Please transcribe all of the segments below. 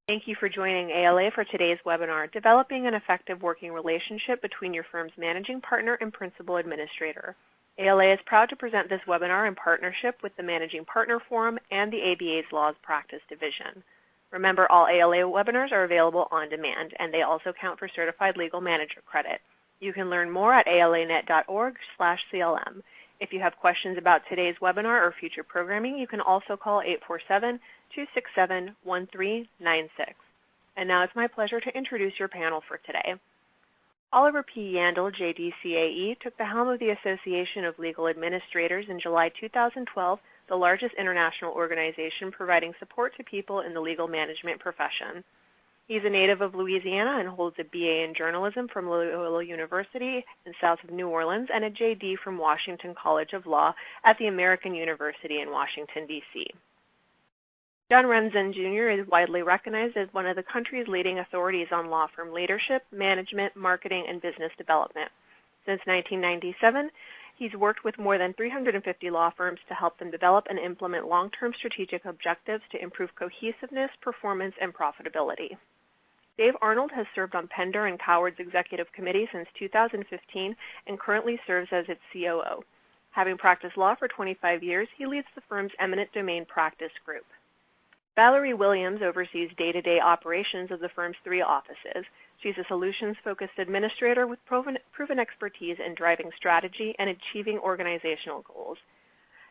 Thank you for joining ALA for today's webinar, Developing an Effective Working Relationship Between Your Firm's Managing Partner and Principal Administrator. ALA is proud to present this webinar in partnership with the Managing Partner Forum and the ABA's Laws Practice Division. Remember, all ALA webinars are available on demand, and they also count for Certified Legal Manager credit. You can learn more at alanet.org/CLM. If you have questions about today's webinar or future programming, you can also call 847-267-1396. And now it's my pleasure to introduce your panel for today. Oliver P. Yandel, JD-CAE, took the helm of the Association of Legal Administrators in July 2012, the largest international organization providing support to people in the legal management profession. He's a native of Louisiana and holds a BA in journalism from Loyola University in south of New Orleans and a JD from Washington College of Law at the American University in Washington, D.C. John Remsen, Jr. is widely recognized as one of the country's leading authorities on law firm leadership, management, marketing, and business development. Since 1997, he's worked with more than 350 law firms to help them develop and implement long-term strategic objectives to improve cohesiveness, performance, and profitability. Dave Arnold has served on Pender and Coward's executive committee since 2015 and currently serves as its COO. Having practiced law for 25 years, he leads the firm's eminent domain practice group. Valerie Williams oversees day-to-day operations of the firm's 3 offices. She's a solutions-focused administrator with proven expertise in driving strategy and achieving organizational goals.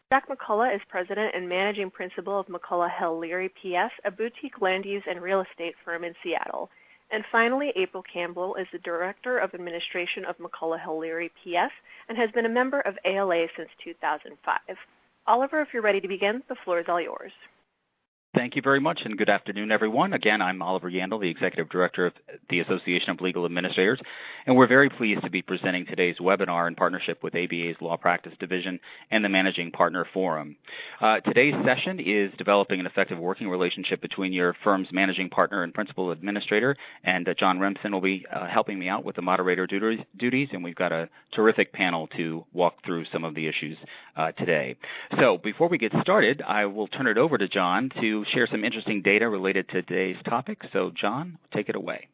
Jack McCullough is president and managing principal of McCullough Hill Leary PS, a boutique land use and real estate firm in Seattle. And finally, April Campbell is the director of administration of McCullough Hill Leary PS and has been a member of ALA since 2005. Oliver, if you're ready to begin, the floor is all yours. Thank you very much, and good afternoon, everyone. Again, I'm Oliver Yandel, the Executive Director of the Association of Legal Administrators, and we're very pleased to be presenting today's webinar in partnership with ABA's Law Practice Division and the Managing Partner Forum. Today's session is developing an effective working relationship between your firm's Managing Partner and Principal Administrator, and John Remsen will be helping me out with the moderator duties, and we've got a terrific panel to walk through some of the issues today. So before we get started, I will turn it over to John to share some interesting data related to today's topic. So, John, take it away.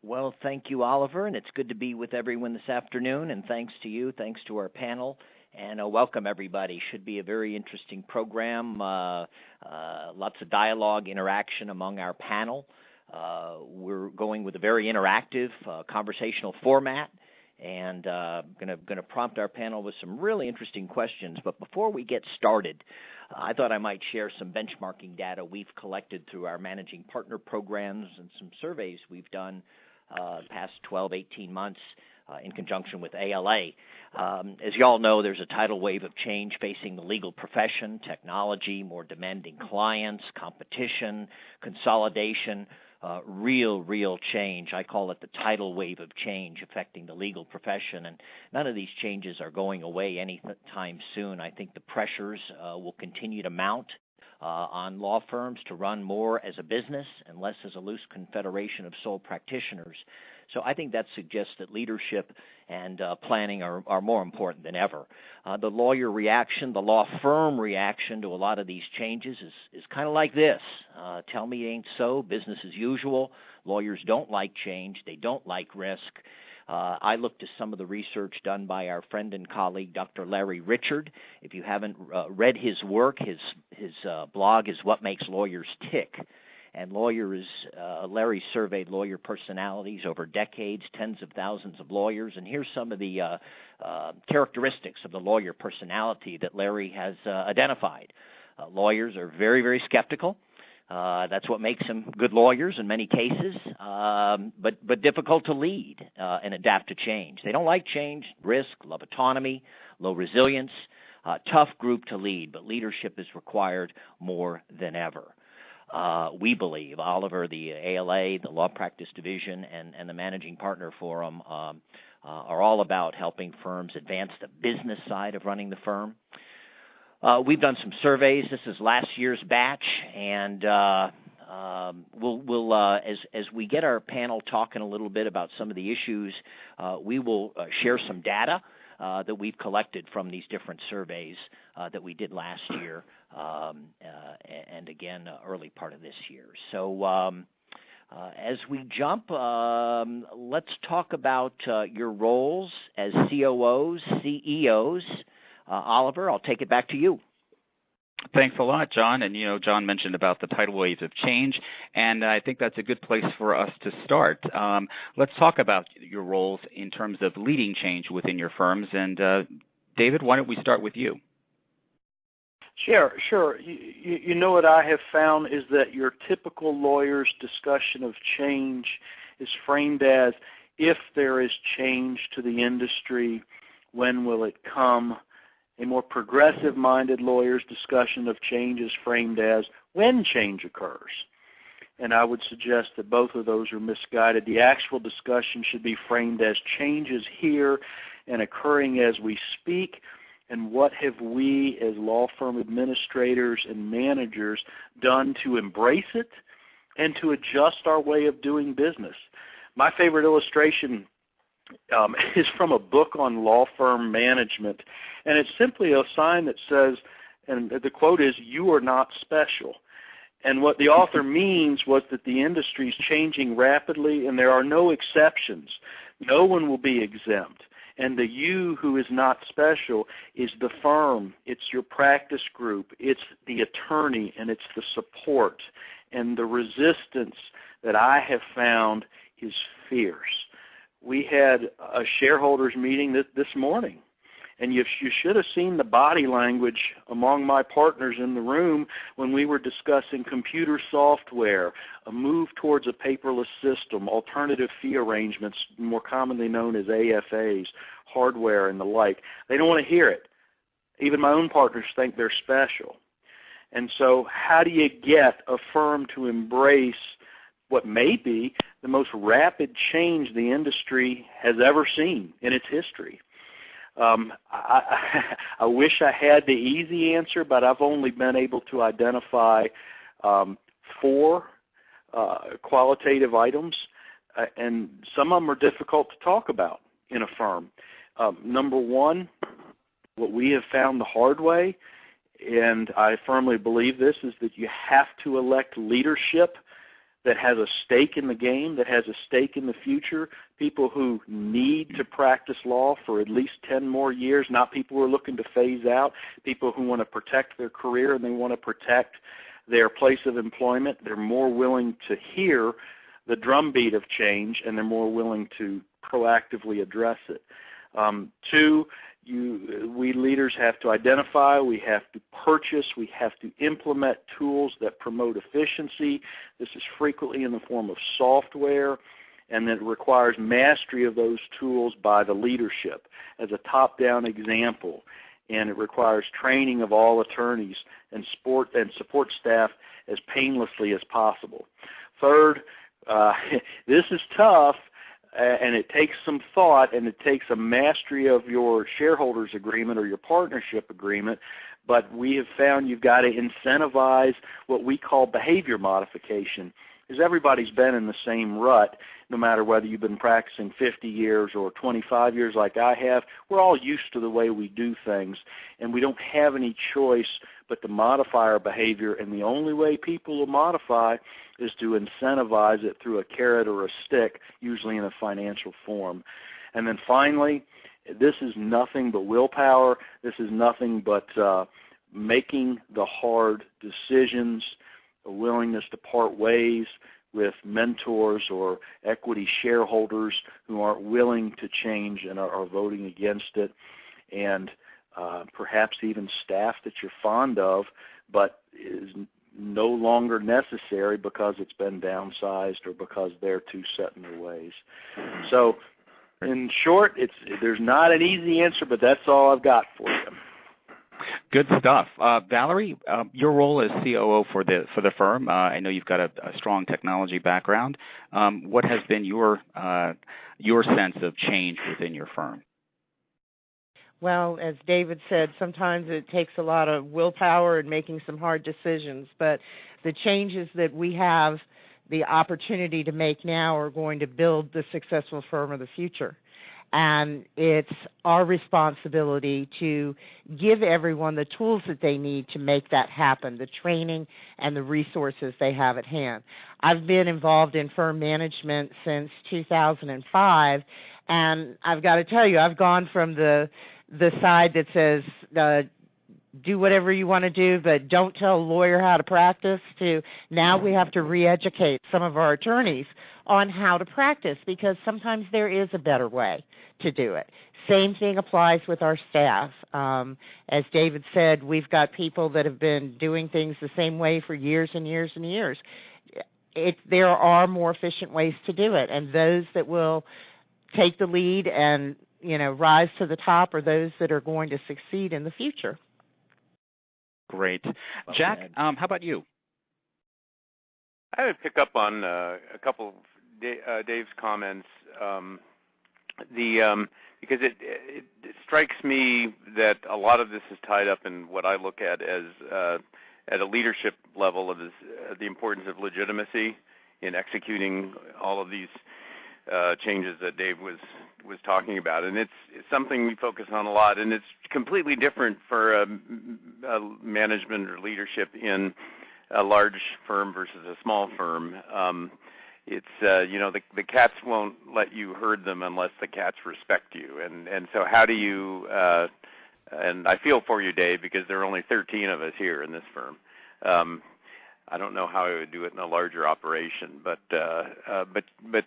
Well, thank you, Oliver, and it's good to be with everyone this afternoon, and thanks to you, thanks to our panel, and welcome, everybody. Should be a very interesting program, lots of dialogue, interaction among our panel. We're going with a very interactive conversational format, and going to prompt our panel with some really interesting questions. But before we get started, I thought I might share some benchmarking data we've collected through our Managing Partner programs and some surveys we've done the past 12, 18 months in conjunction with ALA. As you all know, there's a tidal wave of change facing the legal profession: technology, more demanding clients, competition, consolidation. Real change. I call it the tidal wave of change affecting the legal profession, and none of these changes are going away anytime soon. I think the pressures will continue to mount on law firms to run more as a business and less as a loose confederation of sole practitioners. So I think that suggests that leadership and planning are more important than ever. The lawyer reaction, the law firm reaction to a lot of these changes is kind of like this. Tell me it ain't so, business as usual. Lawyers don't like change. They don't like risk. I looked at some of the research done by our friend and colleague, Dr. Larry Richard. If you haven't read his work, his blog is What Makes Lawyers Tick. And Larry surveyed lawyer personalities over decades, tens of thousands of lawyers. And here's some of the characteristics of the lawyer personality that Larry has identified. Lawyers are very, very skeptical. That's what makes them good lawyers in many cases, but difficult to lead and adapt to change. They don't like change, risk, love autonomy, low resilience, tough group to lead, but leadership is required more than ever. We believe, Oliver, the ALA, the Law Practice Division, and the Managing Partner Forum are all about helping firms advance the business side of running the firm. We've done some surveys. This is last year's batch, and we'll as we get our panel talking a little bit about some of the issues, we will share some data that we've collected from these different surveys that we did last year and again early part of this year. So As we jump, let's talk about your roles as COOs, CEOs. Oliver, I'll take it back to you. Thanks a lot, John. And, John mentioned about the tidal waves of change, and I think that's a good place for us to start. Let's talk about your roles in terms of leading change within your firms. And, David, why don't we start with you? Sure. You know what I have found is that your typical lawyer's discussion of change is framed as, if there is change to the industry, when will it come? A more progressive-minded lawyer's discussion of change is framed as, when change occurs. And I would suggest that both of those are misguided. The actual discussion should be framed as, change is here and occurring as we speak, and what have we as law firm administrators and managers done to embrace it and to adjust our way of doing business. My favorite illustration is from a book on law firm management, and it's simply a sign that says, and the quote is, "You are not special." And what the author means was that the industry is changing rapidly, and there are no exceptions. No one will be exempt. And the you who is not special is the firm, it's your practice group, it's the attorney, and it's the support. And the resistance that I have found is fierce. We had a shareholders meeting this morning, and you should have seen the body language among my partners in the room when we were discussing computer software, a move towards a paperless system, alternative fee arrangements, more commonly known as AFAs, hardware and the like. They don't want to hear it. Even my own partners think they're special. And so how do you get a firm to embrace what may be the most rapid change the industry has ever seen in its history? I wish I had the easy answer, but I've only been able to identify 4 qualitative items, and some of them are difficult to talk about in a firm. Number one, what we have found the hard way, and I firmly believe this, is that you have to elect leadership that has a stake in the game, that has a stake in the future, people who need to practice law for at least 10 more years, not people who are looking to phase out, people who want to protect their career and they want to protect their place of employment. They're more willing to hear the drumbeat of change, and they're more willing to proactively address it. 2, we leaders have to identify, we have to purchase, we have to implement tools that promote efficiency. This is frequently in the form of software, and it requires mastery of those tools by the leadership as a top-down example. And it requires training of all attorneys and support staff as painlessly as possible. 3rd, this is tough, and it takes some thought, and it takes a mastery of your shareholders agreement or your partnership agreement, but we have found you've got to incentivize what we call behavior modification, because everybody's been in the same rut, no matter whether you've been practicing 50 years or 25 years like I have. We're all used to the way we do things, and we don't have any choice but to modify our behavior, and the only way people will modify is to incentivize it through a carrot or a stick, usually in a financial form. And then finally, this is nothing but willpower. This is nothing but making the hard decisions, a willingness to part ways with mentors or equity shareholders who aren't willing to change and are voting against it, and perhaps even staff that you're fond of but is no longer necessary because it's been downsized or because they're too set in their ways. So in short, there's not an easy answer, but that's all I've got for you. Good stuff. Valerie, your role as COO for the firm, I know you've got a strong technology background. What has been your sense of change within your firm? Well, as David said, sometimes it takes a lot of willpower and making some hard decisions, but the changes that we have the opportunity to make now are going to build the successful firm of the future. And it's our responsibility to give everyone the tools that they need to make that happen, the training and the resources they have at hand. I've been involved in firm management since 2005, and I've got to tell you, I've gone from the side that says, do whatever you want to do, but don't tell a lawyer how to practice, to now we have to re-educate some of our attorneys on how to practice, because sometimes there is a better way to do it. Same thing applies with our staff. As David said, we've got people that have been doing things the same way for years and years and years. There are more efficient ways to do it, and those that will take the lead and, rise to the top are those that are going to succeed in the future. Great. Jack, how about you? I would pick up on a couple of Dave's comments, because it strikes me that a lot of this is tied up in what I look at as at a leadership level of the importance of legitimacy in executing all of these changes that Dave was talking about, and it's something we focus on a lot, and it's completely different for management or leadership in a large firm versus a small firm. It's the cats won't let you herd them unless the cats respect you, and so how do you? And I feel for you, Dave, because there are only 13 of us here in this firm. I don't know how I would do it in a larger operation, but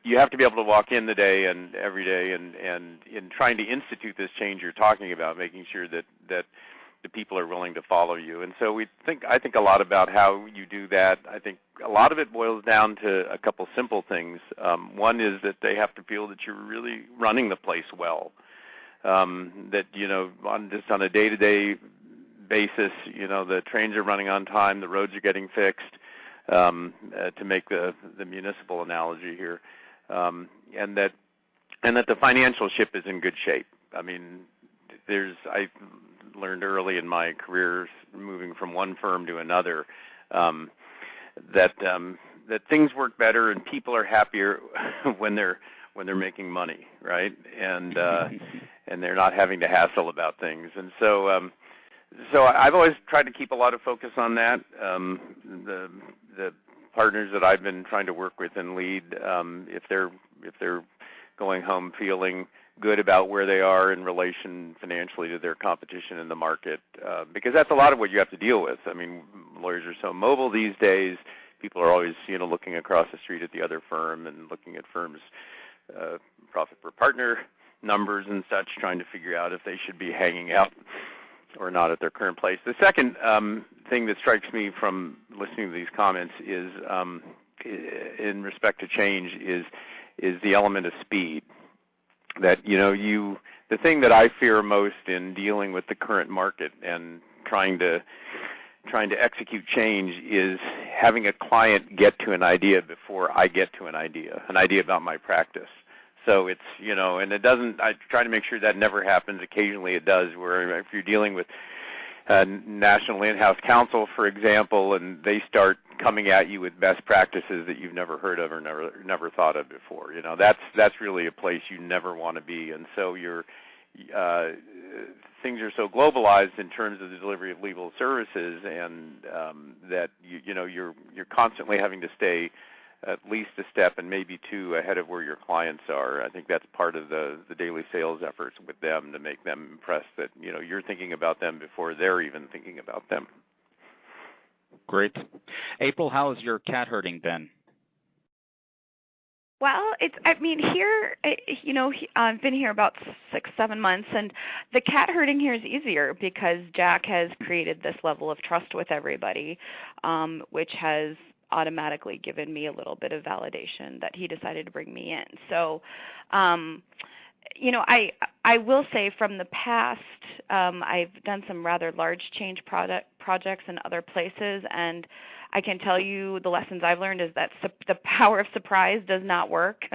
you have to be able to walk in the day and every day, and in trying to institute this change you're talking about, making sure that the people are willing to follow you. And so I think a lot about how you do that. I think a lot of it boils down to a couple simple things. One is that they have to feel that you're really running the place well. That on a day-to-day basis, the trains are running on time, the roads are getting fixed, to make the municipal analogy here, and that the financial ship is in good shape. I mean, I learned early in my career, moving from one firm to another, that things work better and people are happier when they're making money, right? And and they're not having to hassle about things. And so I've always tried to keep a lot of focus on that. The partners that I've been trying to work with and lead, if they're going home feeling good about where they are in relation financially to their competition in the market, because that's a lot of what you have to deal with. I mean, lawyers are so mobile these days. People are always, looking across the street at the other firm and looking at firms' profit per partner numbers and such, trying to figure out if they should be hanging out or not at their current place. The second thing that strikes me from listening to these comments is, in respect to change, is the element of speed. That the thing that I fear most in dealing with the current market and trying to execute change is having a client get to an idea before I get to an idea about my practice. So it's, and it doesn't, I try to make sure that never happens. Occasionally it does, where if you're dealing with national in-house counsel, for example, and they start coming at you with best practices that you've never heard of or never thought of before. That's really a place you never want to be. And so things are so globalized in terms of the delivery of legal services, and that you're constantly having to stay at least a step and maybe two ahead of where your clients are. I think that's part of the daily sales efforts with them, to make them impressed that you're thinking about them before they're even thinking about them. Great. April, how has your cat herding been? Well, here, I've been here about 6-7 months, and the cat herding here is easier because Jack has created this level of trust with everybody, which has automatically given me a little bit of validation that he decided to bring me in. So, I will say from the past, I've done some rather large change projects in other places, and I can tell you the lessons I've learned is that the power of surprise does not work.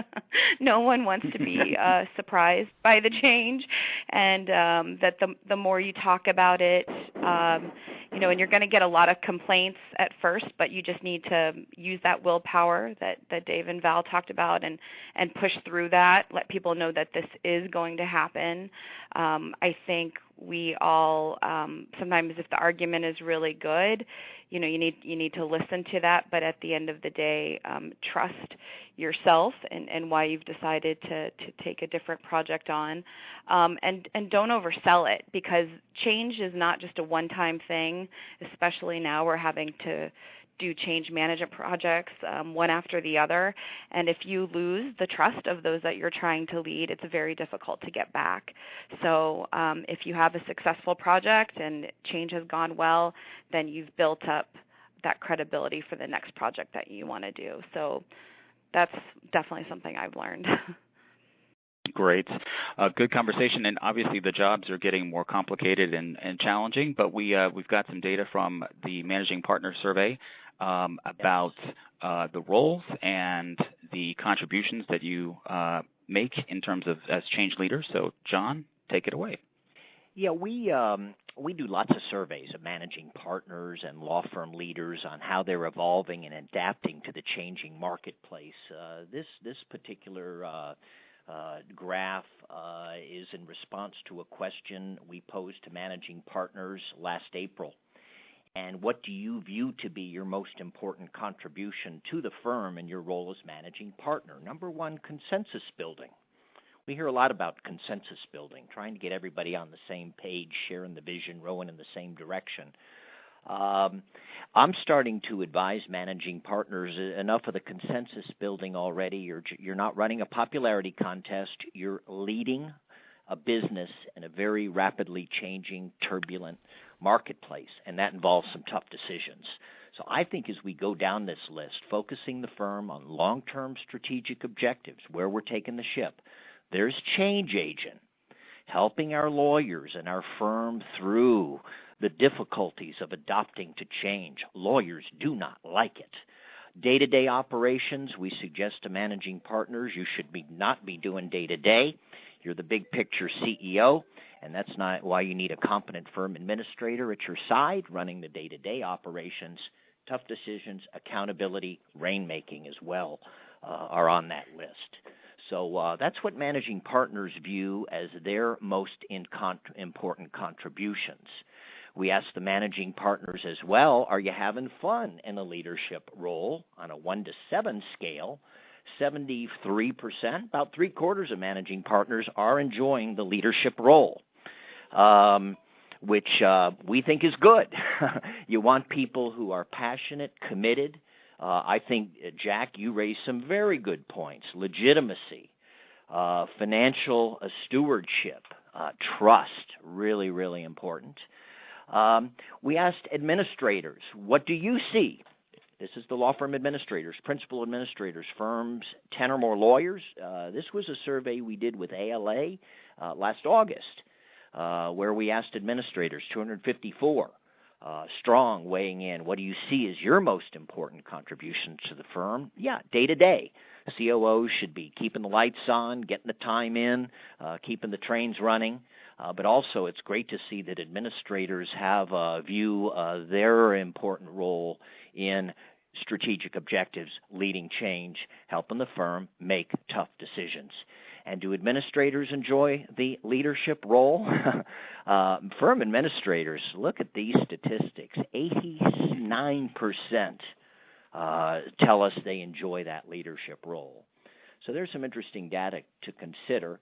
No one wants to be surprised by the change, and that the more you talk about it, and you're going to get a lot of complaints at first, but you just need to use that willpower that Dave and Val talked about and push through that, let people know that this is going to happen. I think we all, sometimes if the argument is really good, you need to listen to that, but at the end of the day, trust yourself and why you've decided to take a different project on, and don't oversell it, because change is not just a one-time thing, especially now we're having to do change management projects one after the other, and if you lose the trust of those that you're trying to lead, it's very difficult to get back. So if you have a successful project and change has gone well, then you've built up that credibility for the next project that you want to do. So that's definitely something I've learned. Great. Good conversation, and obviously the jobs are getting more complicated and challenging, but we've got some data from the Managing Partner Survey about the roles and the contributions that you make in terms of as change leaders. So, John, take it away. Yeah, we do lots of surveys of managing partners and law firm leaders on how they're evolving and adapting to the changing marketplace. This particular graph is in response to a question we posed to managing partners last April. And what do you view to be your most important contribution to the firm in your role as managing partner? Number one, consensus building. We hear a lot about consensus building, trying to get everybody on the same page, sharing the vision, rowing in the same direction. I'm starting to advise managing partners enough of the consensus building already. You're not running a popularity contest. You're leading a business in a very rapidly changing, turbulent marketplace, and that involves some tough decisions. So I think as we go down this list, focusing the firm on long-term strategic objectives, where we're taking the ship, there's change agent, helping our lawyers and our firm through the difficulties of adopting to change. Lawyers do not like it. Day-to-day operations, we suggest to managing partners, you should not be doing day-to-day. You're the big picture CEO, and that's not why you need a competent firm administrator at your side running the day-to-day operations. Tough decisions, accountability, rainmaking as well are on that list. So that's what managing partners view as their most important contributions. We ask the managing partners as well, are you having fun in a leadership role? On a 1 to 7 scale, 73%, about three-quarters of managing partners are enjoying the leadership role, which we think is good. You want people who are passionate, committed. I think, Jack, you raised some very good points. Legitimacy, financial stewardship, trust, really, really important. We asked administrators, what do you see? This is the law firm administrators, principal administrators, firms, 10 or more lawyers. This was a survey we did with ALA last August, where we asked administrators, 254, strong, weighing in. What do you see as your most important contribution to the firm? Yeah, day-to-day. COOs should be keeping the lights on, getting the time in, keeping the trains running. But also it's great to see that administrators have a view their important role in strategic objectives, leading change, helping the firm make tough decisions. And do administrators enjoy the leadership role? Firm administrators, look at these statistics. 89% tell us they enjoy that leadership role. So there's some interesting data to consider.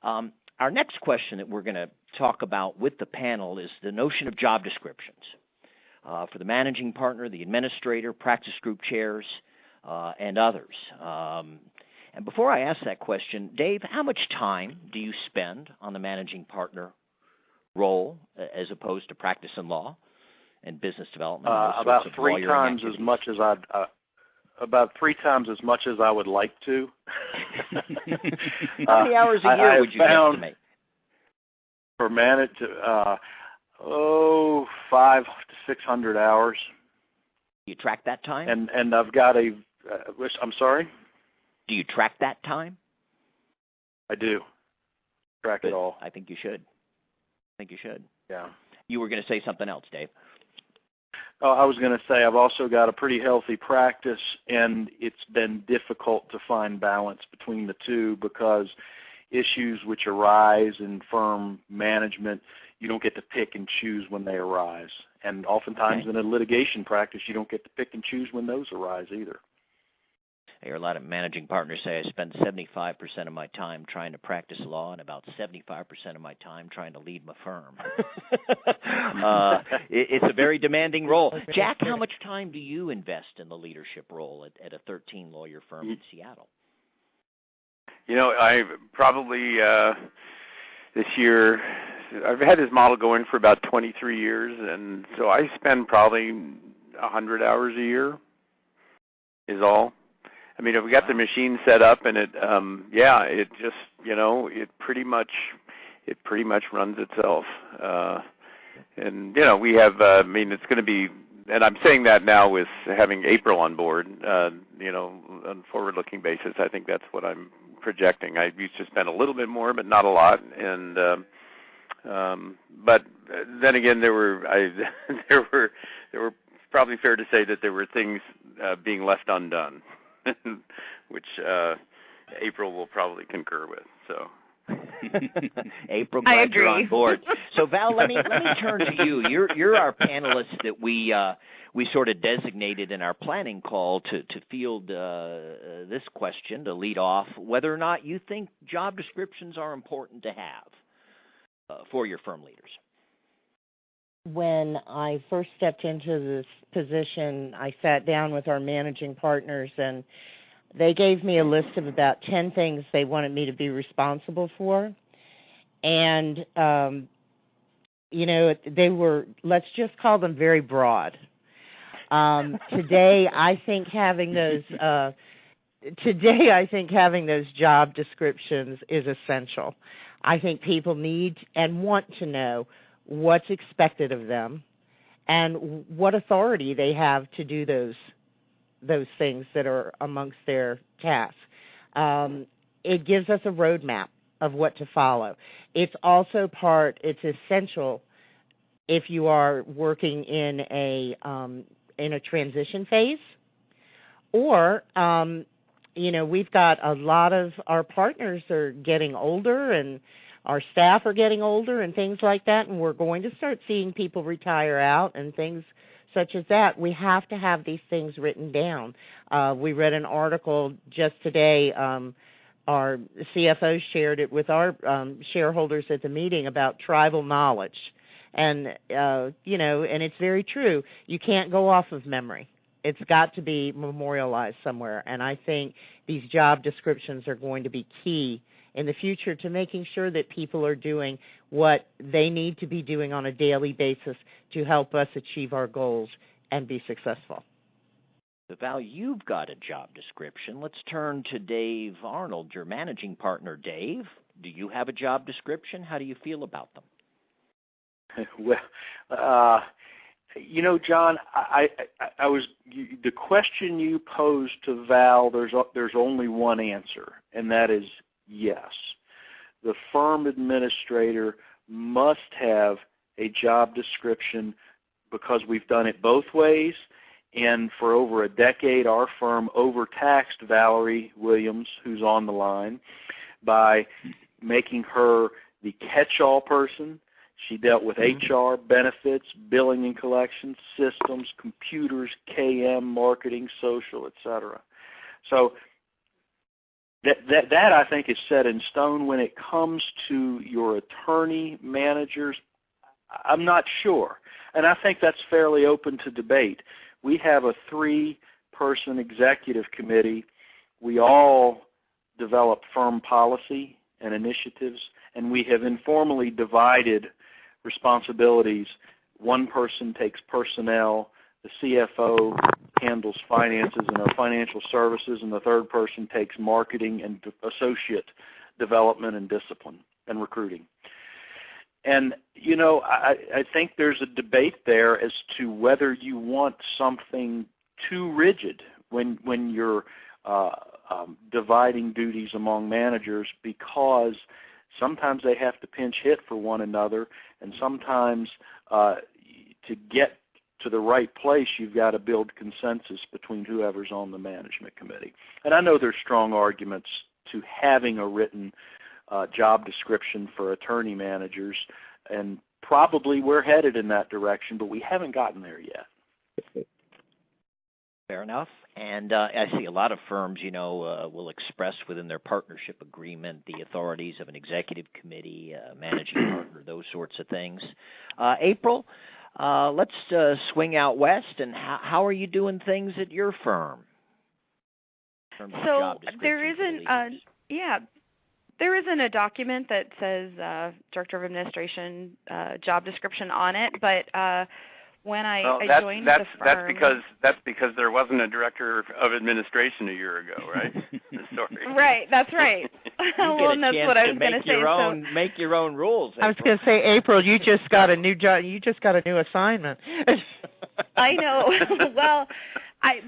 Our next question that we're going to talk about with the panel is the notion of job descriptions for the managing partner, the administrator, practice group chairs, and others. And before I ask that question, Dave, how much time do you spend on the managing partner role as opposed to practice in law and business development? About 3 times as much as about 3 times as much as I would like to. How many hours a year would you estimate? For 500 to 600 hours. Do you track that time? And I've got I'm sorry? Do you track that time? I do. Track it all. I think you should. Yeah. You were going to say something else, Dave. I was going to say I've also got a pretty healthy practice, and it's been difficult to find balance between the two because issues which arise in firm management, you don't get to pick and choose when they arise. And oftentimes in a litigation practice, you don't get to pick and choose when those arise either. I hear a lot of managing partners say I spend 75% of my time trying to practice law and about 75% of my time trying to lead my firm. It's a very demanding role. Jack, how much time do you invest in the leadership role at a 13-lawyer firm in Seattle? You know, I probably this year, I've had this model going for about 23 years, and so I spend probably 100 hours a year is all. I mean, if we got the machine set up and it, it just, it pretty much runs itself. And, we have, it's going to be, and I'm saying that now with having April on board, on a forward-looking basis, I think that's what I'm projecting. I used to spend a little bit more, but not a lot. And, but then again, there were probably fair to say that there were things being left undone. Which April will probably concur with. So, April, glad you're on board. So, Val, let me turn to you. You're our panelist that we sort of designated in our planning call to field this question to lead off whether or not you think job descriptions are important to have for your firm leaders. When I first stepped into this position, I sat down with our managing partners, and they gave me a list of about 10 things they wanted me to be responsible for. And, they were, let's just call them very broad. Today, I think having those job descriptions is essential. I think people need and want to know what's expected of them and what authority they have to do those things that are amongst their tasks. It gives us a roadmap of what to follow. It's also it's essential if you are working in a transition phase, or we've got a lot of our partners are getting older and our staff are getting older and things like that, and we're going to start seeing people retire out and things such as that. We have to have these things written down. We read an article just today. Our CFO shared it with our shareholders at the meeting about tribal knowledge. And, and it's very true. You can't go off of memory. It's got to be memorialized somewhere. And I think these job descriptions are going to be key in the future to making sure that people are doing what they need to be doing on a daily basis to help us achieve our goals and be successful. So Val, you've got a job description. Let's turn to Dave Arnold, your managing partner. Dave, do you have a job description? How do you feel about them? Well, John, the question you posed to Val, there's only one answer, and that is yes. The firm administrator must have a job description because we've done it both ways, and for over a decade our firm overtaxed Valerie Williams, who's on the line, by making her the catch-all person. She dealt with HR, benefits, billing and collections, systems, computers, KM, marketing, social, etc. So that I think is set in stone. When it comes to your attorney managers, I'm not sure. And I think that's fairly open to debate. We have a 3-person executive committee. We all develop firm policy and initiatives, and we have informally divided responsibilities. One person takes personnel, the CFO handles finances and our financial services, and the third person takes marketing and associate development and discipline and recruiting. And, I think there's a debate there as to whether you want something too rigid when you're dividing duties among managers, because sometimes they have to pinch hit for one another, and sometimes to get to the right place, you've got to build consensus between whoever's on the management committee. And I know there's strong arguments to having a written job description for attorney managers, and probably we're headed in that direction, but we haven't gotten there yet. Fair enough. And I see a lot of firms, will express within their partnership agreement the authorities of an executive committee, managing partner, those sorts of things. April, let's swing out west. And how are you doing things at your firm? So there isn't, there isn't a document that says Director of Administration job description on it, but when I joined the firm, that's because there wasn't a Director of Administration a year ago, right? Sorry. Right, that's right. Well, and that's what I was going to say. Make your own rules. April. I was going to say, April, you just got a new job. You just got a new assignment. I know. Well,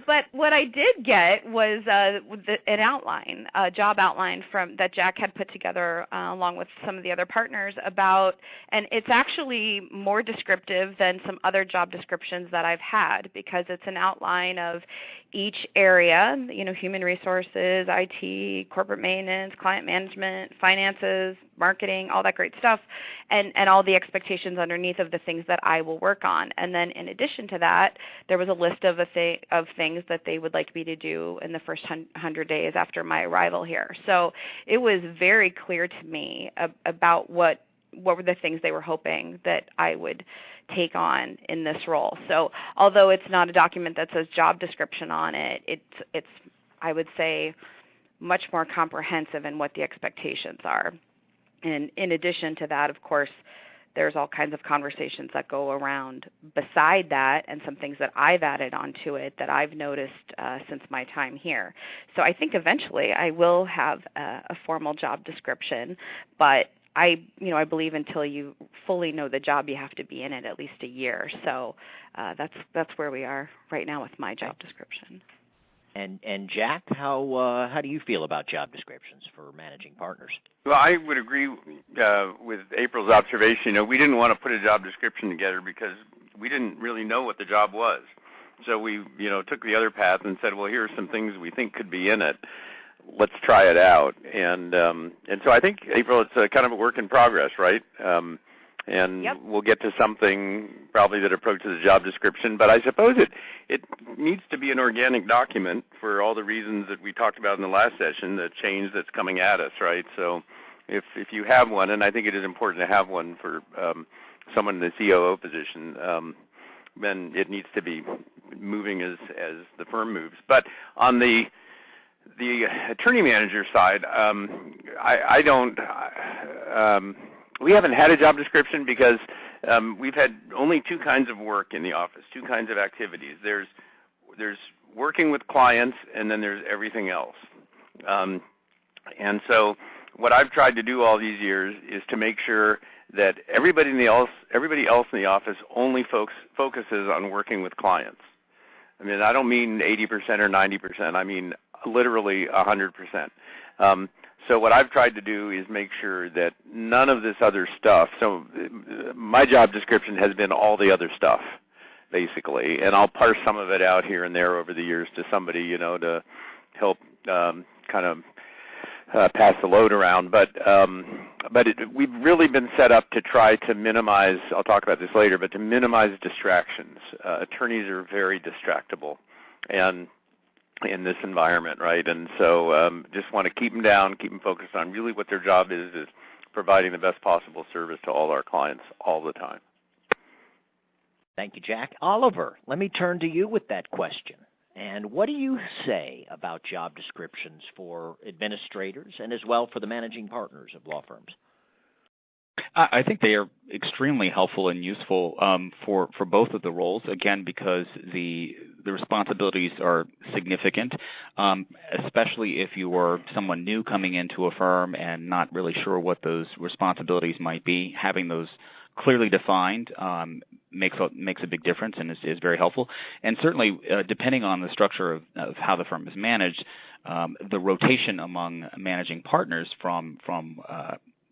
but what I did get was an outline, a job outline that Jack had put together along with some of the other partners about, and it's actually more descriptive than some other job descriptions that I've had, because it's an outline of each area, human resources, IT, corporate maintenance, client management, finances, marketing, all that great stuff, and all the expectations underneath of the things that I will work on. And then in addition to that, there was a list of things that they would like me to do in the first 100 days after my arrival here. So it was very clear to me about what were the things they were hoping that I would take on in this role. So although it's not a document that says job description on it, it's I would say much more comprehensive in what the expectations are. And in addition to that, of course, there's all kinds of conversations that go around beside that, and some things that I've added onto it that I've noticed since my time here. So I think eventually I will have a formal job description, but I believe until you fully know the job, you have to be in it at least a year. So that's where we are right now with my job description. And Jack, how do you feel about job descriptions for managing partners? Well, I would agree with April's observation. We didn't want to put a job description together because we didn't really know what the job was. So we, took the other path and said, well, here are some things we think could be in it. Let's try it out. And so I think, April, it's kind of a work in progress, right? And yep. We'll get to something probably that approaches the job description. But I suppose it needs to be an organic document for all the reasons that we talked about in the last session, the change that's coming at us, right? So if you have one, and I think it is important to have one for someone in the COO position, then it needs to be moving as the firm moves. But on the attorney manager side, I don't. We haven't had a job description because we've had only two kinds of work in the office, two kinds of activities. There's working with clients, and then there's everything else. And so what I've tried to do all these years is to make sure that everybody else in the office only focuses on working with clients. I mean, I don't mean 80% or 90%. I mean literally 100%. So what I've tried to do is make sure that none of this other stuff, so my job description has been all the other stuff, basically, and I'll parse some of it out here and there over the years to somebody, to help kind of pass the load around. But we've really been set up to try to minimize, I'll talk about this later, but to minimize distractions. Attorneys are very distractible and in this environment, right? And so just want to keep them down, keep them focused on really what their job is providing the best possible service to all our clients all the time. Thank you, Jack. Oliver, let me turn to you with that question. And what do you say about job descriptions for administrators and as well for the managing partners of law firms? I think they are extremely helpful and useful for both of the roles, again, because the responsibilities are significant, especially if you are someone new coming into a firm and not really sure what those responsibilities might be. Having those clearly defined makes a big difference and is very helpful. And certainly, depending on the structure of how the firm is managed, the rotation among managing partners from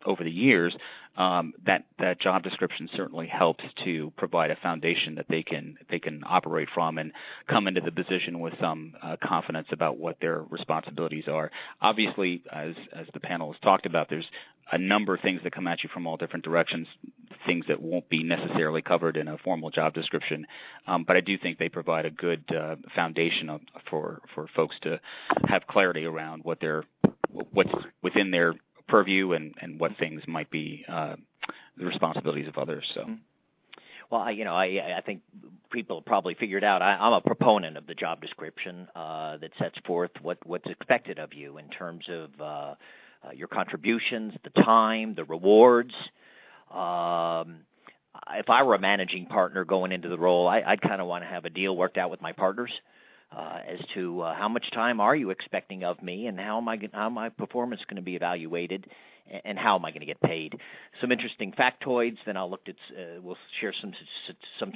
over the years, that job description certainly helps to provide a foundation that they can operate from and come into the position with some confidence about what their responsibilities are. Obviously, as the panel has talked about, there's a number of things that come at you from all different directions, things that won't be necessarily covered in a formal job description. But I do think they provide a good foundation for folks to have clarity around what's within their purview and what things might be the responsibilities of others. So. Well, I think people probably figured out I'm a proponent of the job description that sets forth what's expected of you in terms of your contributions, the time, the rewards. If I were a managing partner going into the role, I'd kind of want to have a deal worked out with my partners as to how much time are you expecting of me, and how my performance is going to be evaluated, and how am I going to get paid. Some interesting factoids. Then I'll look at we'll share some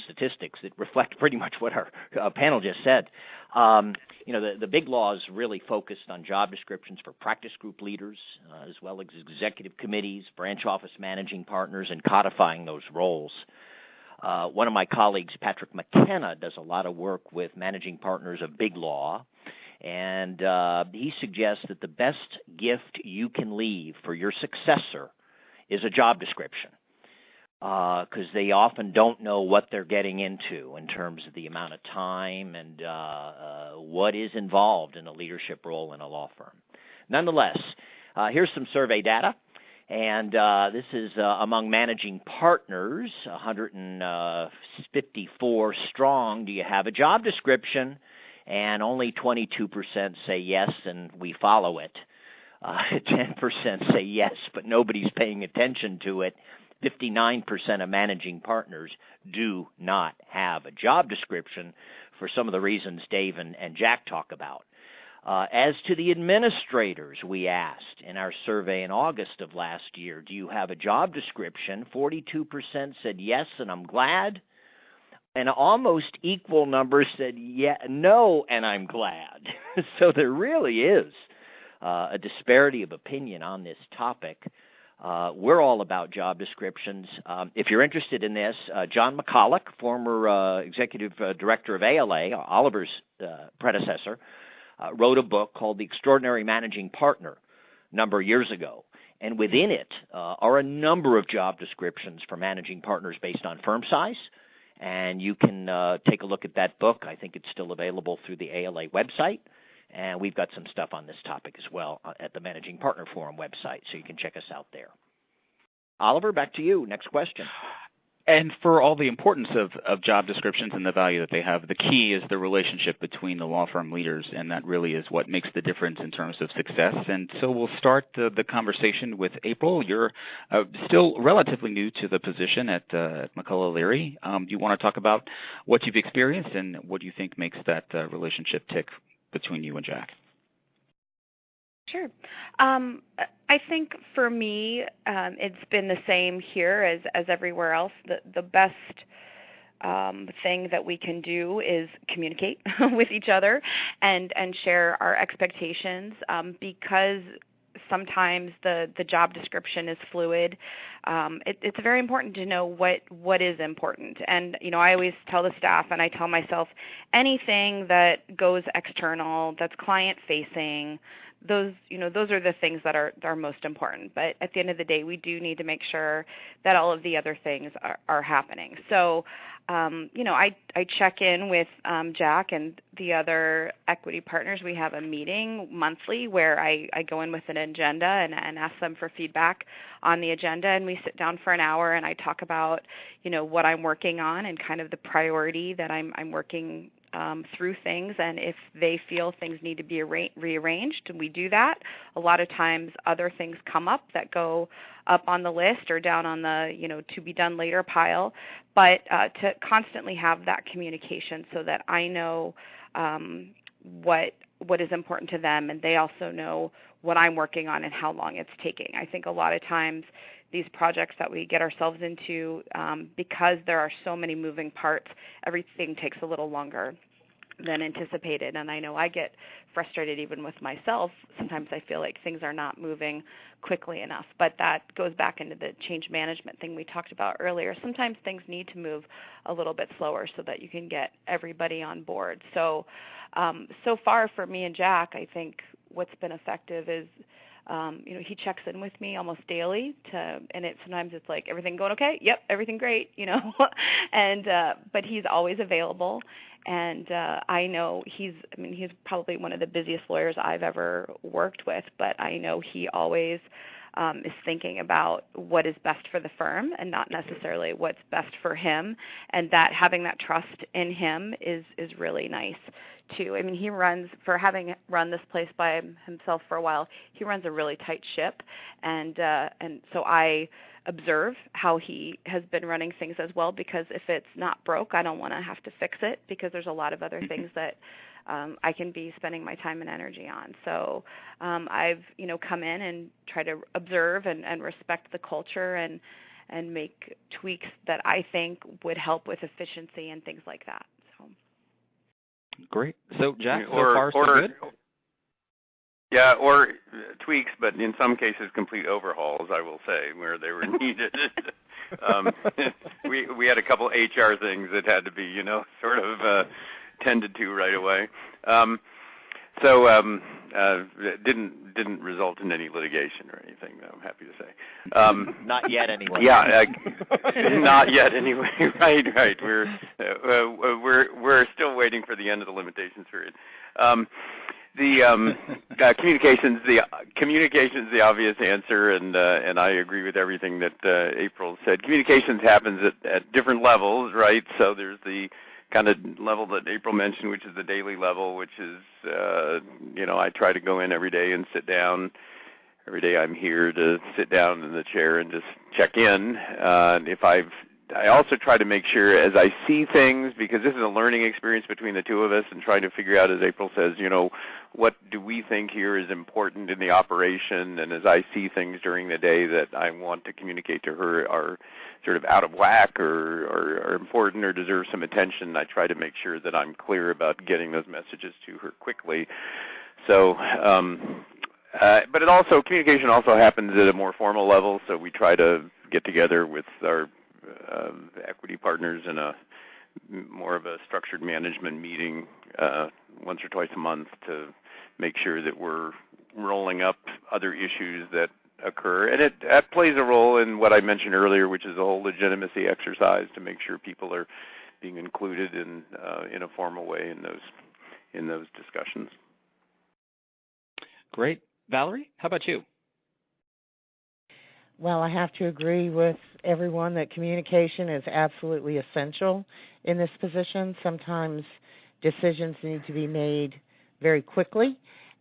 statistics that reflect pretty much what our panel just said. The big law is really focused on job descriptions for practice group leaders, as well as executive committees, branch office managing partners, and codifying those roles. One of my colleagues, Patrick McKenna, does a lot of work with managing partners of big law, and he suggests that the best gift you can leave for your successor is a job description, because they often don't know what they're getting into in terms of the amount of time and what is involved in a leadership role in a law firm. Nonetheless, here's some survey data. And this is among managing partners, 154 strong. Do you have a job description? And only 22% say yes, and we follow it. 10% say yes, but nobody's paying attention to it. 59% of managing partners do not have a job description for some of the reasons Dave and Jack talk about. As to the administrators, we asked in our survey in August of last year, do you have a job description? 42% said yes, and I'm glad. And almost equal numbers said no, and I'm glad. So there really is a disparity of opinion on this topic. We're all about job descriptions. If you're interested in this, John McCulloch, former executive director of ALA, Oliver's predecessor, wrote a book called The Extraordinary Managing Partner a number of years ago. And within it are a number of job descriptions for managing partners based on firm size. And you can take a look at that book. I think it's still available through the ALA website. And we've got some stuff on this topic as well at the Managing Partner Forum website, so you can check us out there. Oliver, back to you. Next question. And for all the importance of job descriptions and the value that they have, the key is the relationship between the law firm leaders, and that really is what makes the difference in terms of success. And so we'll start the conversation with April. You're still relatively new to the position at McCulloch Leary. Do you want to talk about what you've experienced and what you think makes that relationship tick between you and Jack? Sure. I think for me, it's been the same here as everywhere else. The best thing that we can do is communicate with each other and share our expectations, because sometimes the job description is fluid. It's very important to know what is important. And, I always tell the staff, and I tell myself, anything that goes external, that's client-facing, those are the things that are most important. But at the end of the day, we do need to make sure that all of the other things are happening. So, I check in with Jack and the other equity partners. We have a meeting monthly where I go in with an agenda and ask them for feedback on the agenda, and we sit down for an hour and I talk about, what I'm working on and kind of the priority that I'm working through things, and if they feel things need to be rearranged, and we do that. A lot of times other things come up that go up on the list or down on the, to be done later pile, but to constantly have that communication so that I know what is important to them, and they also know what I'm working on and how long it's taking. I think a lot of times these projects that we get ourselves into, because there are so many moving parts, everything takes a little longer than anticipated. And I know I get frustrated even with myself. Sometimes I feel like things are not moving quickly enough. But that goes back into the change management thing we talked about earlier. Sometimes things need to move a little bit slower so that you can get everybody on board. So, so far for me and Jack, I think what's been effective is he checks in with me almost daily and sometimes it's like, everything going okay? Yep, everything great, and but he's always available, and I know he's probably one of the busiest lawyers I've ever worked with, but I know he always is thinking about what is best for the firm and not necessarily what's best for him, and that having that trust in him is really nice too. He runs, for having run this place by himself for a while, he runs a really tight ship, and so I observe how he has been running things as well, because if it's not broke, I don't want to have to fix it, because there's a lot of other things that I can be spending my time and energy on. So I've come in and try to observe and respect the culture and make tweaks that I think would help with efficiency and things like that. So great. So Jack, so far so good. Yeah, or tweaks, but in some cases complete overhauls, I will say, where they were needed. We had a couple HR things that had to be, sort of tended to right away. So didn't result in any litigation or anything, I'm happy to say. Not yet, anyway. Yeah, not yet, anyway. Right. We're still waiting for the end of the limitations period. The communications, the obvious answer, and I agree with everything that April said. Communications happens at different levels, right? So there's the kind of level that April mentioned, which is the daily level, which is, I try to go in every day and sit down. Every day I'm here to sit down in the chair and just check in. I also try to make sure as I see things, because this is a learning experience between the two of us, and trying to figure out, as April says, what do we think here is important in the operation, and as I see things during the day that I want to communicate to her are sort of out of whack or are important or deserve some attention, I try to make sure that I'm clear about getting those messages to her quickly. So, but communication also happens at a more formal level, so we try to get together with our equity partners in a more of a structured management meeting once or twice a month to make sure that we're rolling up other issues that occur. And that plays a role in what I mentioned earlier, which is the whole legitimacy exercise, to make sure people are being included in a formal way in those discussions. Great. Valerie, how about you? Well, I have to agree with everyone that communication is absolutely essential in this position. Sometimes decisions need to be made very quickly,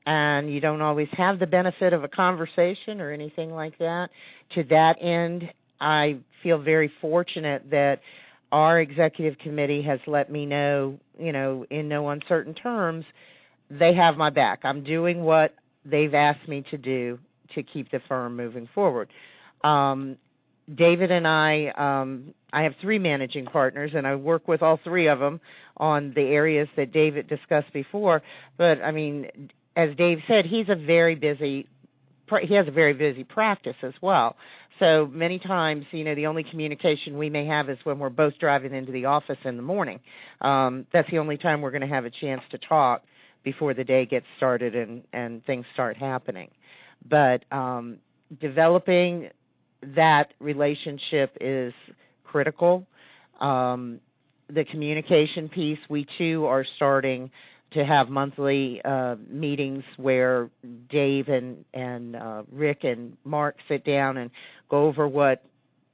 and you don't always have the benefit of a conversation or anything like that. To that end, I feel very fortunate that our executive committee has let me know, in no uncertain terms, they have my back. I'm doing what they've asked me to do to keep the firm moving forward. David and I have 3 managing partners, and I work with all 3 of them on the areas that David discussed before. But, as Dave said, he has a very busy practice as well. So many times, the only communication we may have is when we're both driving into the office in the morning. That's the only time we're going to have a chance to talk before the day gets started and things start happening. But developing that relationship is critical. The communication piece, we too are starting to have monthly meetings where Dave and Rick and Mark sit down and go over what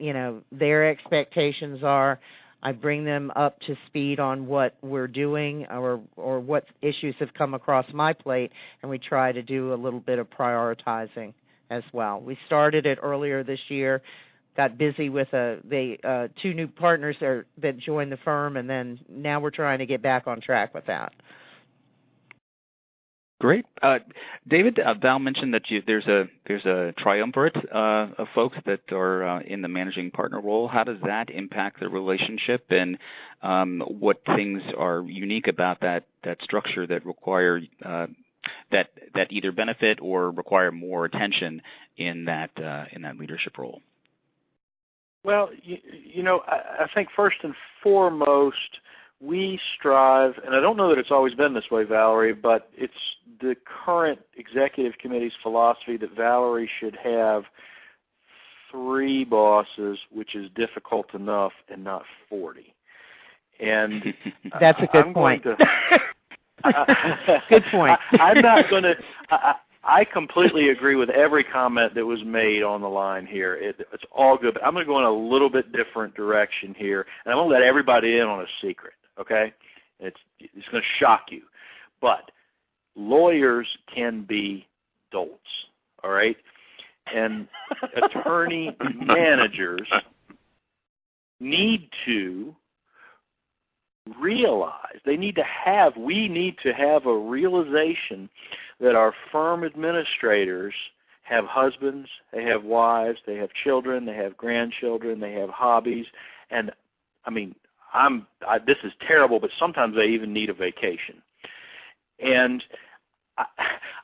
their expectations are. I bring them up to speed on what we're doing or what issues have come across my plate, and we try to do a little bit of prioritizing as well. We started it earlier this year, got busy with the 2 new partners that joined the firm, and then now we're trying to get back on track with that. Great, David. Val mentioned that there's a triumvirate of folks that are in the managing partner role. How does that impact the relationship, and what things are unique about that structure that require that either benefit or require more attention in that leadership role? Well, I think first and foremost, we strive, and I don't know that it's always been this way, Valerie, but it's the current executive committee's philosophy that Valerie should have 3 bosses, which is difficult enough, and not 40. And that's a good point. Good point. I'm not going to. I completely agree with every comment that was made on the line here. It's all good, but I'm going to go in a little bit different direction here, and I'm going to let everybody in on a secret, okay? It's going to shock you. But lawyers can be dolts, all right? And attorney managers need to realize, we need to have a realization that our firm administrators have husbands, they have wives, they have children, they have grandchildren, they have hobbies, and I mean, this is terrible, but sometimes they even need a vacation. And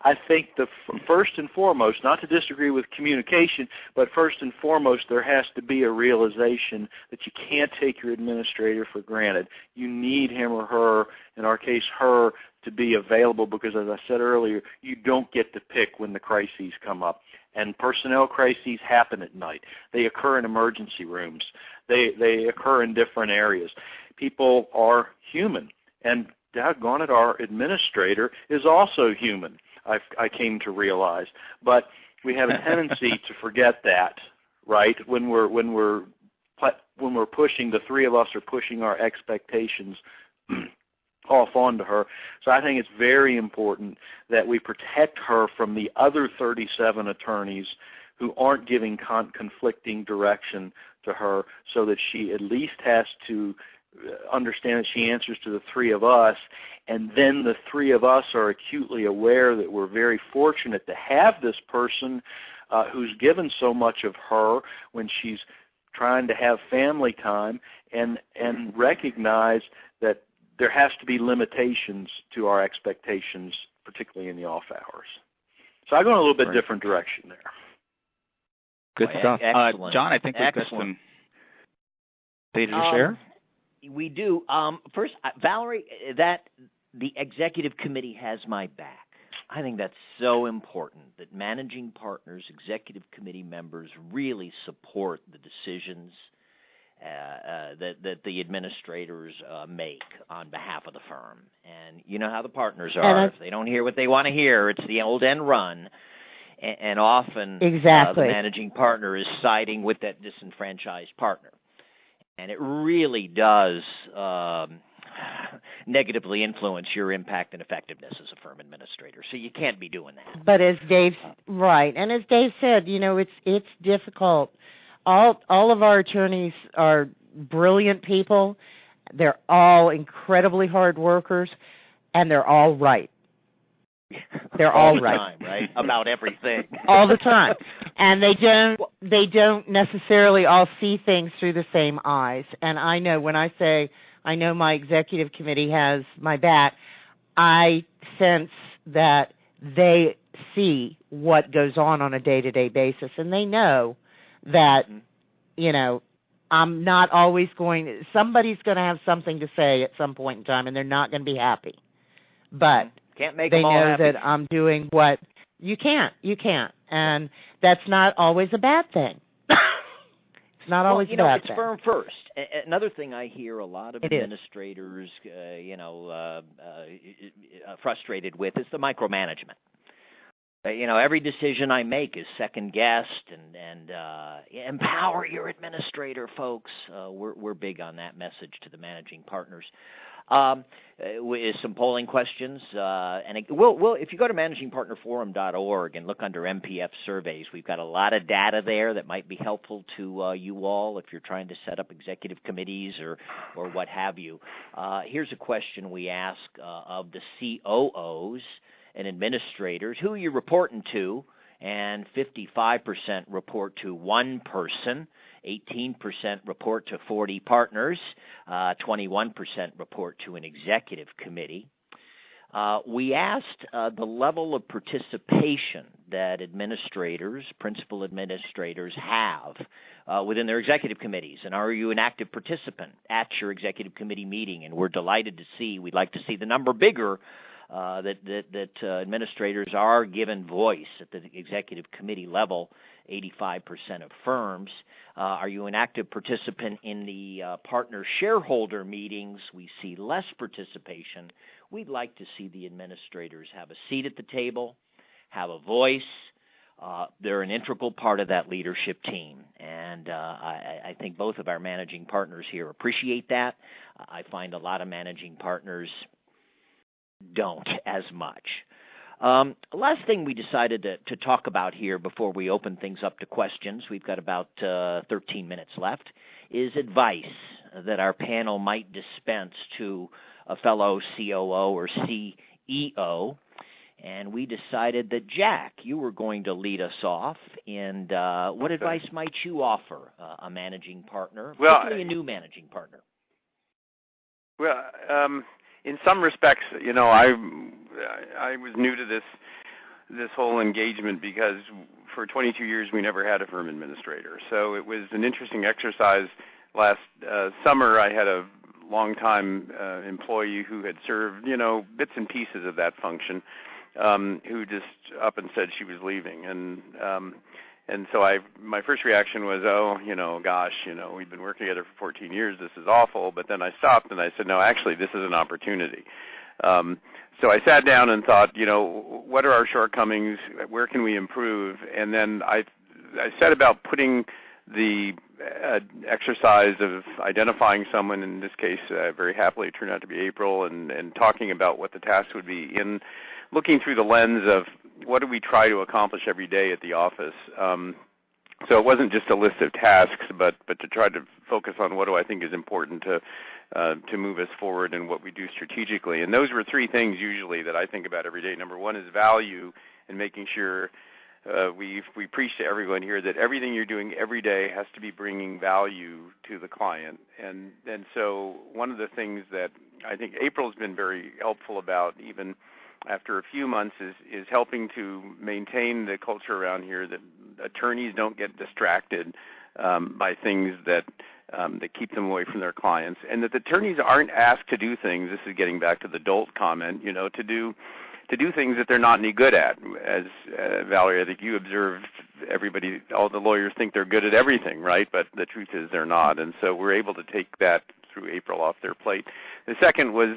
I think the first and foremost, not to disagree with communication, but first and foremost, there has to be a realization that you can't take your administrator for granted. You need him or her, in our case her, to be available because, as I said earlier, you don't get to pick when the crises come up. And personnel crises happen at night. They occur in emergency rooms. They occur in different areas. People are human, and doggone it, our administrator is also human, I came to realize. But we have a tendency to forget that, right? When we're pushing, the 3 of us are pushing our expectations off onto her. So I think it's very important that we protect her from the other 37 attorneys who aren't giving conflicting direction to her, so that she at least has to understand that she answers to the 3 of us, and then the 3 of us are acutely aware that we're very fortunate to have this person who's given so much of her when she's trying to have family time, and recognize that there has to be limitations to our expectations, particularly in the off hours. So I go in a little bit different direction there. Good stuff. John, I think we've got some data to share. We do. First, Valerie, that the executive committee has my back. I think that's so important that managing partners, executive committee members really support the decisions that the administrators make on behalf of the firm. And you know how the partners are. If they don't hear what they want to hear, it's the old end run. And often the managing partner is siding with that disenfranchised partner. And it really does negatively influence your impact and effectiveness as a firm administrator. So you can't be doing that. But as Dave, right, and as Dave said, it's difficult. All of our attorneys are brilliant people. They're all incredibly hard workers, and they're all right. They're all right. All the time, right? About everything. All the time. And they don't necessarily all see things through the same eyes. And I know when I say I know my executive committee has my back, I sense that they see what goes on a day-to-day basis, and they know that, I'm not always somebody's going to have something to say at some point in time, and they're not going to be happy. But can't make they them all know happy. that I'm doing what you can't, and that's not always a bad thing. It's not always a bad it's thing. firm first. Another thing I hear a lot of administrators, frustrated with is the micromanagement. Every decision I make is second guessed, and empower your administrator, folks. We're big on that message to the managing partners. With some polling questions, and if you go to managingpartnerforum.org and look under MPF surveys, we've got a lot of data there that might be helpful to you all if you're trying to set up executive committees or what have you. Here's a question we ask of the COOs. and administrators, who you're reporting to, and 55% report to one person, 18% report to 40 partners, 21% report to an executive committee. We asked the level of participation that administrators, principal administrators have within their executive committees, and are you an active participant at your executive committee meeting? And we're delighted to see, we'd like to see the number bigger, that administrators are given voice at the executive committee level, 85% of firms. Are you an active participant in the partner shareholder meetings? We see less participation. We'd like to see the administrators have a seat at the table, have a voice. They're an integral part of that leadership team, and I think both of our managing partners here appreciate that. I find a lot of managing partners don't as much. Last thing we decided to talk about here before we open things up to questions, we've got about 13 minutes left, is advice that our panel might dispense to a fellow COO or CEO. And we decided that, Jack, you were going to lead us off. And what advice might you offer a managing partner, particularly a new managing partner? Well, in some respects, you know, I was new to this whole engagement because for 22 years we never had a firm administrator. So it was an interesting exercise. Last summer I had a longtime employee who had served, you know, bits and pieces of that function, who just up and said she was leaving. And so my first reaction was, oh, you know, gosh, you know, we've been working together for 14 years. This is awful. But then I stopped and I said, no, actually, this is an opportunity. So I sat down and thought, you know, what are our shortcomings? Where can we improve? And then I set about putting the exercise of identifying someone, in this case, very happily it turned out to be April, and talking about what the task would be in looking through the lens of what do we try to accomplish every day at the office. So it wasn't just a list of tasks, but to try to focus on what do I think is important to move us forward and what we do strategically. And those were three things usually that I think about every day. Number one is value, and making sure we preach to everyone here that everything you're doing every day has to be bringing value to the client. And so one of the things that I think April's been very helpful about, even after a few months, is helping to maintain the culture around here that attorneys don't get distracted by things that keep them away from their clients, and that the attorneys aren't asked to do things. This is getting back to the dolt comment, you know, to do things that they're not any good at. As Valerie, I think you observed, all the lawyers think they're good at everything, right? But the truth is they're not, and so we're able to take that through April off their plate. The second was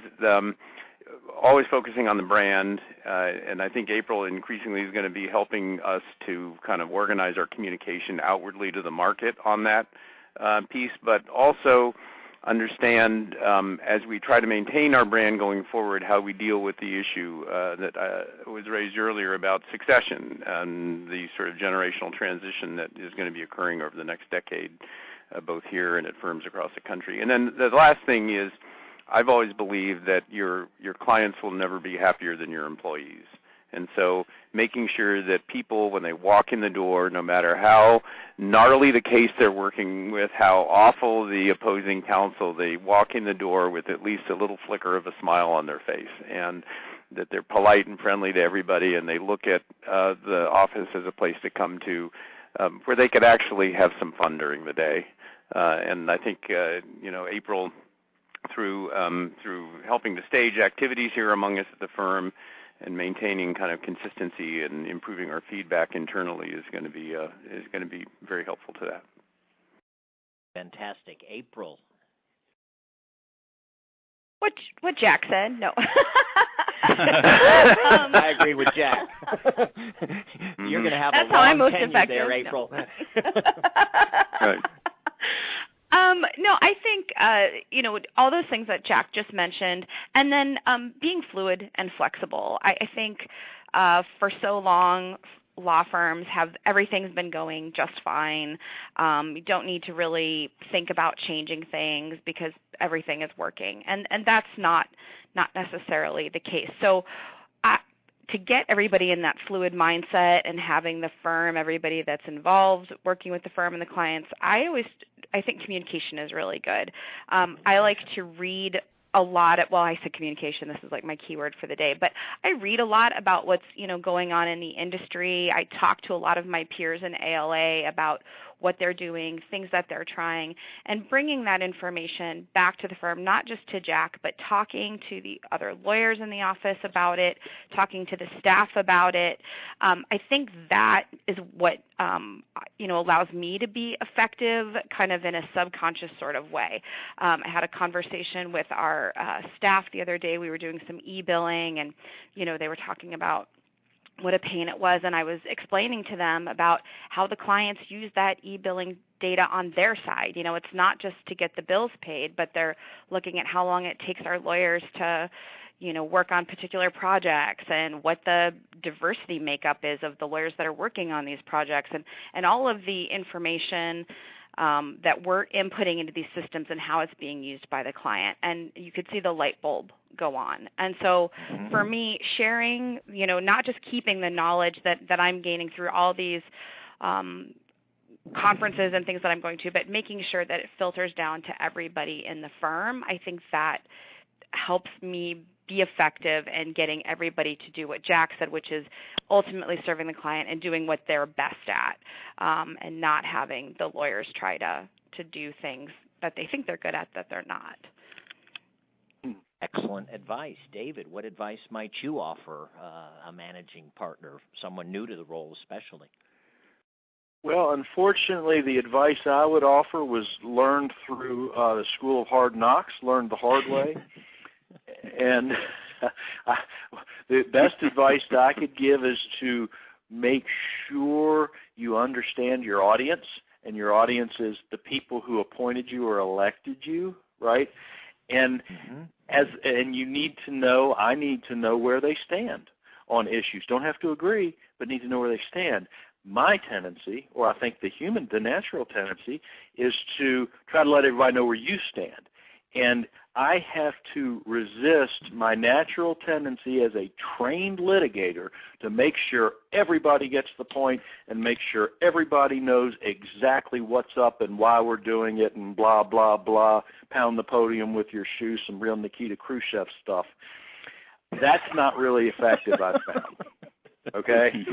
always focusing on the brand, and I think April increasingly is going to be helping us to kind of organize our communication outwardly to the market on that piece, but also understand as we try to maintain our brand going forward how we deal with the issue that was raised earlier about succession and the sort of generational transition that is going to be occurring over the next decade, both here and at firms across the country. And then the last thing is, I've always believed that your clients will never be happier than your employees. And so making sure that people, when they walk in the door, no matter how gnarly the case they're working with, how awful the opposing counsel, they walk in the door with at least a little flicker of a smile on their face, and that they're polite and friendly to everybody, and they look at the office as a place to come to where they could actually have some fun during the day. And I think, you know, April, through helping to stage activities here among us at the firm and maintaining kind of consistency and improving our feedback internally is going to be very helpful to that. Fantastic. April. What Jack said? No. I agree with Jack. You're going to have That's a long most tenure effective. there, April. No. Right. No, I think, you know, all those things that Jack just mentioned, and then being fluid and flexible. I think for so long, law firms everything's been going just fine. You don't need to really think about changing things because everything is working, and that's not necessarily the case. So to get everybody in that fluid mindset and having the firm, everybody that's involved, working with the firm and the clients, I think communication is really good. I like to read a lot well, I said communication, this is like my keyword for the day, but I read a lot about what's, going on in the industry. I talk to a lot of my peers in ALA about what they're doing, things that they're trying, and bringing that information back to the firm, not just to Jack, but talking to the other lawyers in the office about it, talking to the staff about it. I think that is what, allows me to be effective kind of in a subconscious sort of way. I had a conversation with our staff the other day. We were doing some e-billing, and, they were talking about what a pain it was, and I was explaining to them about how the clients use that e-billing data on their side. It's not just to get the bills paid, but they're looking at how long it takes our lawyers to, work on particular projects and what the diversity makeup is of the lawyers that are working on these projects, and all of the information that we're inputting into these systems and how it's being used by the client. And you could see the light bulb go on. And so for me, sharing, not just keeping the knowledge that I'm gaining through all these conferences and things that I'm going to, but making sure that it filters down to everybody in the firm, I think that helps me be effective in getting everybody to do what Jack said, which is ultimately serving the client and doing what they're best at, and not having the lawyers try to do things that they think they're good at that they're not. Excellent advice. David, what advice might you offer a managing partner, someone new to the role especially? Well, unfortunately, the advice I would offer was learned through the School of Hard Knocks, learned the hard way. And the best advice that I could give is to make sure you understand your audience, and your audience is the people who appointed you or elected you, right? And and you need to know, I need to know where they stand on issues. Don't have to agree, but need to know where they stand. My tendency, or I think the natural tendency, is to try to let everybody know where you stand. And I have to resist my natural tendency as a trained litigator to make sure everybody gets the point and make sure everybody knows exactly what's up and why we're doing it and blah, blah, blah, pound the podium with your shoes, some real Nikita Khrushchev stuff. That's not really effective, I've found. Okay?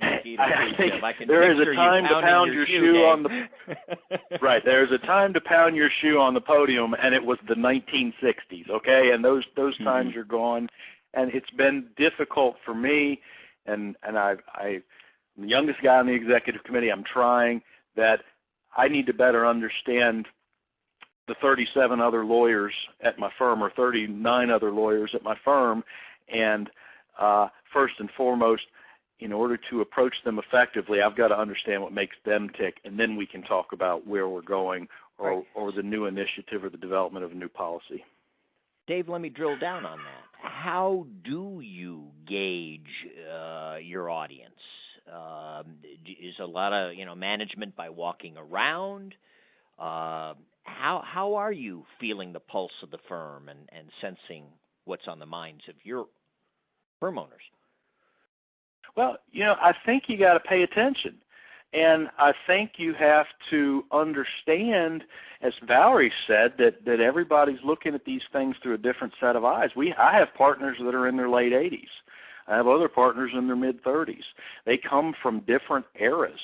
I think there is a time to pound your shoe on the right. There's a time to pound your shoe on the podium, and it was the 1960s. Okay, and those times are gone, and it's been difficult for me. And I'm the youngest guy on the executive committee. I'm trying that. I need to better understand the 37 other lawyers at my firm, or 39 other lawyers at my firm, and first and foremost, in order to approach them effectively, I've got to understand what makes them tick, and then we can talk about where we're going or the new initiative or the development of a new policy. Dave, let me drill down on that. How do you gauge your audience? Is a lot of management by walking around? How are you feeling the pulse of the firm and sensing what's on the minds of your firm owners? Well, I think you got to pay attention. And I think you have to understand, as Valerie said, that everybody's looking at these things through a different set of eyes. I have partners that are in their late 80s. I have other partners in their mid-30s. They come from different eras,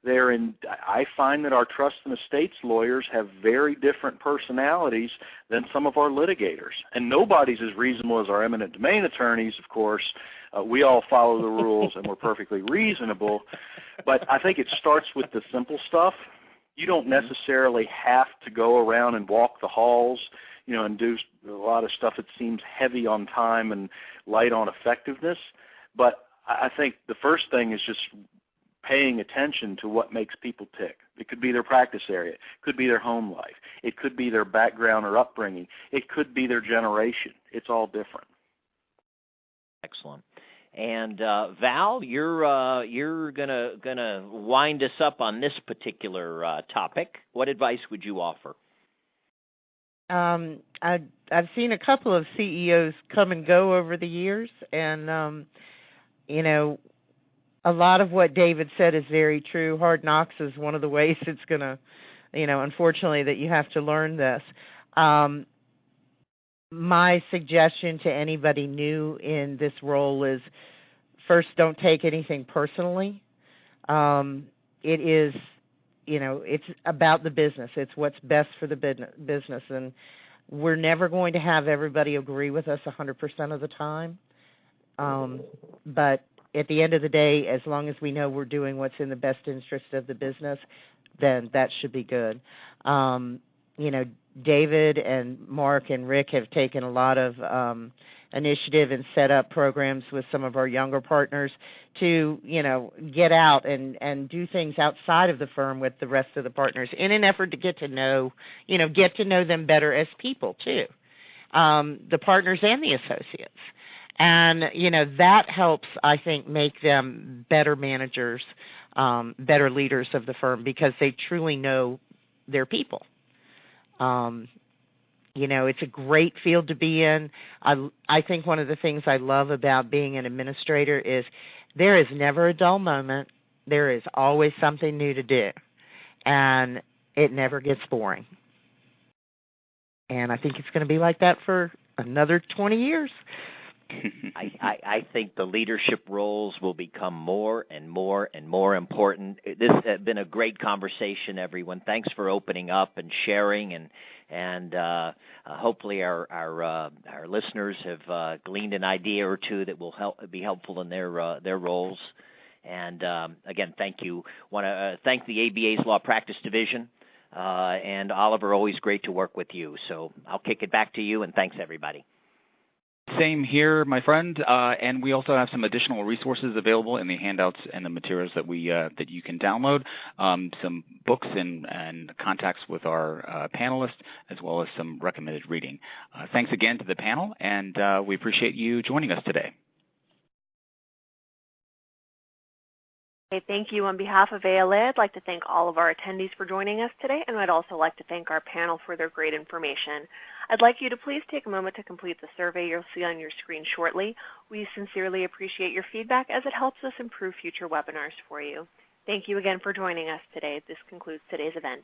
I find that our trust and estates lawyers have very different personalities than some of our litigators. And nobody's as reasonable as our eminent domain attorneys, of course. We all follow the rules, and we're perfectly reasonable. But I think it starts with the simple stuff. You don't necessarily have to go around and walk the halls, and do a lot of stuff that seems heavy on time and light on effectiveness. But I think the first thing is just paying attention to what makes people tick. It could be their practice area. It could be their home life. It could be their background or upbringing. It could be their generation. It's all different. Excellent. And Val, you're gonna wind us up on this particular topic. What advice would you offer? I've seen a couple of CEOs come and go over the years, and you know, a lot of what David said is very true. Hard knocks is one of the ways it's going to, unfortunately, that you have to learn this. My suggestion to anybody new in this role is, first, don't take anything personally. It is, it's about the business. It's what's best for the business, and we're never going to have everybody agree with us 100% of the time. But at the end of the day, as long as we know we're doing what's in the best interest of the business, then that should be good. David and Mark and Rick have taken a lot of initiative and set up programs with some of our younger partners to, get out and do things outside of the firm with the rest of the partners in an effort to get to know them better as people too, the partners and the associates. And, that helps, I think, make them better managers, better leaders of the firm because they truly know their people. It's a great field to be in. I think one of the things I love about being an administrator is there is never a dull moment. There is always something new to do, and it never gets boring. And I think it's going to be like that for another 20 years. I think the leadership roles will become more and more and more important. This has been a great conversation, everyone. Thanks for opening up and sharing, and hopefully our listeners have gleaned an idea or two that will be helpful in their roles. And again, thank you. Want to thank the ABA's Law Practice Division, and Oliver. Always great to work with you. So I'll kick it back to you, and thanks everybody. Same here, my friend, and we also have some additional resources available in the handouts and the materials that that you can download, some books and contacts with our panelists, as well as some recommended reading. Thanks again to the panel, and we appreciate you joining us today. Okay, thank you. On behalf of ALA, I'd like to thank all of our attendees for joining us today, and I'd also like to thank our panel for their great information. I'd like you to please take a moment to complete the survey you'll see on your screen shortly. We sincerely appreciate your feedback as it helps us improve future webinars for you. Thank you again for joining us today. This concludes today's event.